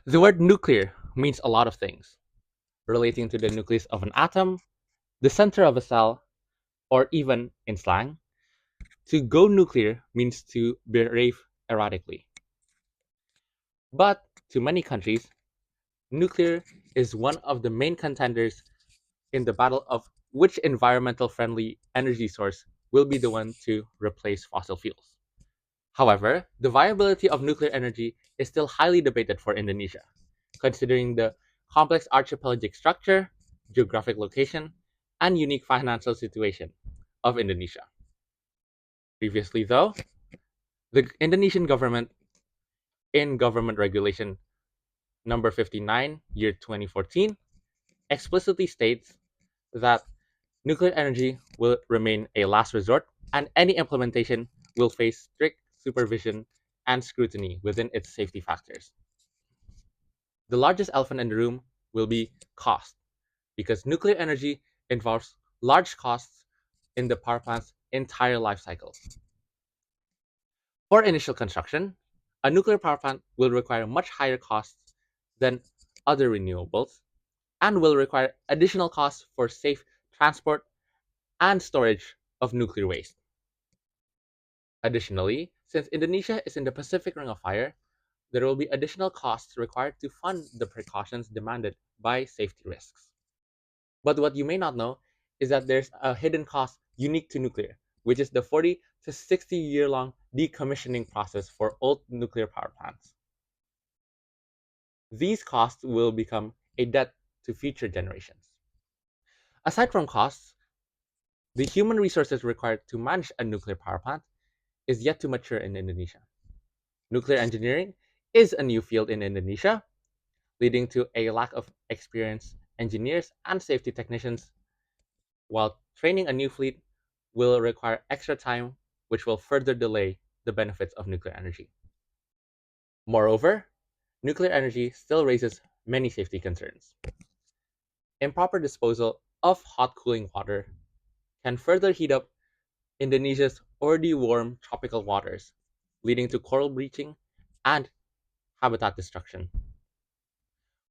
The word nuclear means a lot of things, relating to the nucleus of an atom, the center of a cell, or even, in slang, to go nuclear means to behave erratically. But to many countries, nuclear is one of the main contenders in the battle of which environmental friendly energy source will be the one to replace fossil fuels. However, the viability of nuclear energy is still highly debated for Indonesia, considering the complex archipelagic structure, geographic location, and unique financial situation of Indonesia. Previously, though, the Indonesian government, in Government Regulation number 59, year 2014, explicitly states that nuclear energy will remain a last resort and any implementation will face strict supervision and scrutiny within its safety factors. The largest elephant in the room will be cost, because nuclear energy involves large costs in the power plant's entire life cycle. For initial construction, a nuclear power plant will require much higher costs than other renewables and will require additional costs for safe transport and storage of nuclear waste. Additionally, since Indonesia is in the Pacific Ring of Fire, there will be additional costs required to fund the precautions demanded by safety risks. But what you may not know is that there's a hidden cost unique to nuclear, which is the 40 to 60-year long decommissioning process for old nuclear power plants. These costs will become a debt to future generations. Aside from costs, the human resources required to manage a nuclear power plant is yet to mature in Indonesia. Nuclear engineering is a new field in Indonesia, leading to a lack of experienced engineers and safety technicians, while training a new fleet will require extra time, which will further delay the benefits of nuclear energy. Moreover, nuclear energy still raises many safety concerns. Improper disposal of hot cooling water can further heat up Indonesia's already warm tropical waters, leading to coral bleaching and habitat destruction.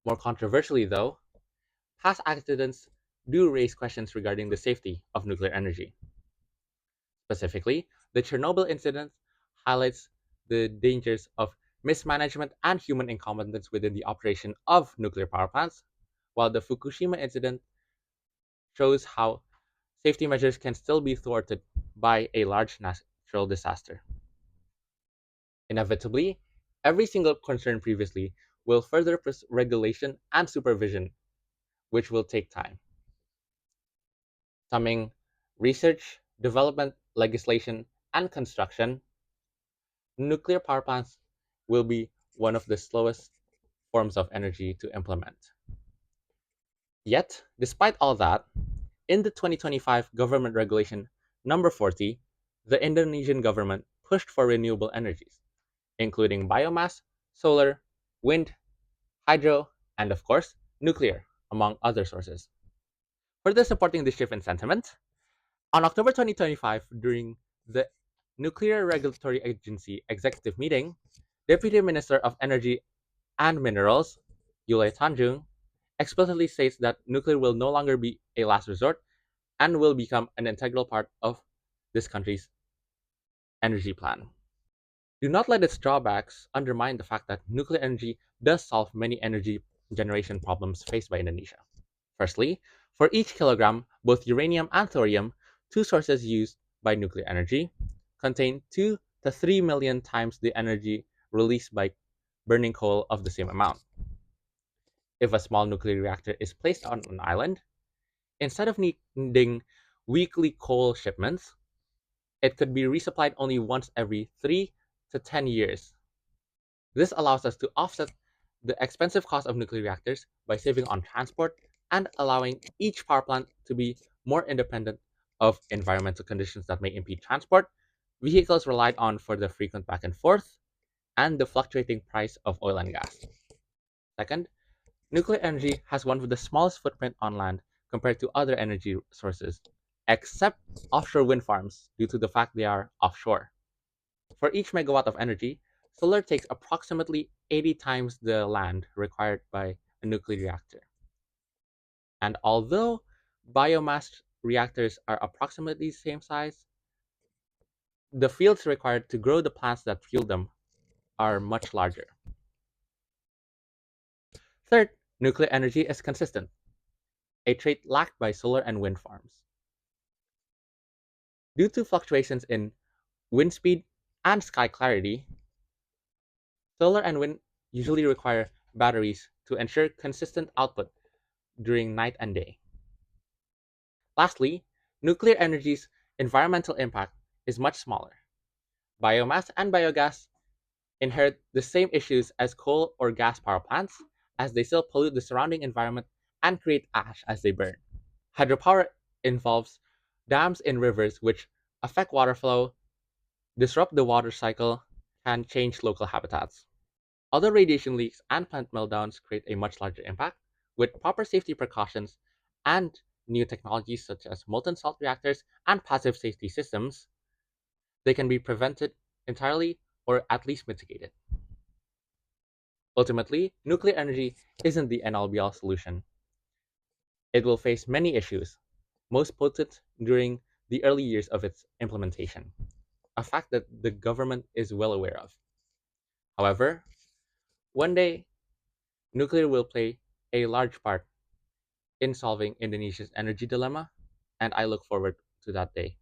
More controversially, though, past accidents do raise questions regarding the safety of nuclear energy. Specifically, the Chernobyl incident highlights the dangers of mismanagement and human incompetence within the operation of nuclear power plants, while the Fukushima incident shows how safety measures can still be thwarted by a large natural disaster. Inevitably, every single concern previously will further press regulation and supervision, which will take time. Summing research, development, legislation, and construction, nuclear power plants will be one of the slowest forms of energy to implement. Yet, despite all that, in the 2025 government regulation number 40, the Indonesian government pushed for renewable energies, including biomass, solar, wind, hydro, and of course, nuclear, among other sources. Further supporting this shift in sentiment, on October 2025, during the Nuclear Regulatory Agency executive meeting, Deputy Minister of Energy and Minerals, Yulai Tanjung, explicitly states that nuclear will no longer be a last resort and will become an integral part of this country's energy plan. Do not let its drawbacks undermine the fact that nuclear energy does solve many energy generation problems faced by Indonesia. Firstly, for each kilogram, both uranium and thorium, two sources used by nuclear energy, contain 2 to 3 million times the energy released by burning coal of the same amount. If a small nuclear reactor is placed on an island, instead of needing weekly coal shipments, it could be resupplied only once every 3 to 10 years. This allows us to offset the expensive cost of nuclear reactors by saving on transport and allowing each power plant to be more independent of environmental conditions that may impede transport, vehicles relied on for the frequent back and forth, and the fluctuating price of oil and gas. Second, nuclear energy has one of the smallest footprint on land compared to other energy sources, except offshore wind farms due to the fact they are offshore. For each megawatt of energy, Solar takes approximately 80 times the land required by a nuclear reactor. And although biomass reactors are approximately the same size, the fields required to grow the plants that fuel them are much larger. Third, nuclear energy is consistent, a trait lacked by solar and wind farms. Due to fluctuations in wind speed and sky clarity, solar and wind usually require batteries to ensure consistent output during night and day. Lastly, nuclear energy's environmental impact is much smaller. Biomass and biogas inherit the same issues as coal or gas power plants, as they still pollute the surrounding environment and create ash as they burn. Hydropower involves dams in rivers which affect water flow, disrupt the water cycle, and change local habitats. Other radiation leaks and plant meltdowns create a much larger impact. With proper safety precautions and new technologies such as molten salt reactors and passive safety systems, they can be prevented entirely or at least mitigated. Ultimately, nuclear energy isn't the end all be all solution. It will face many issues, most potent during the early years of its implementation, a fact that the government is well aware of. However, one day, nuclear will play a large part in solving Indonesia's energy dilemma, and I look forward to that day.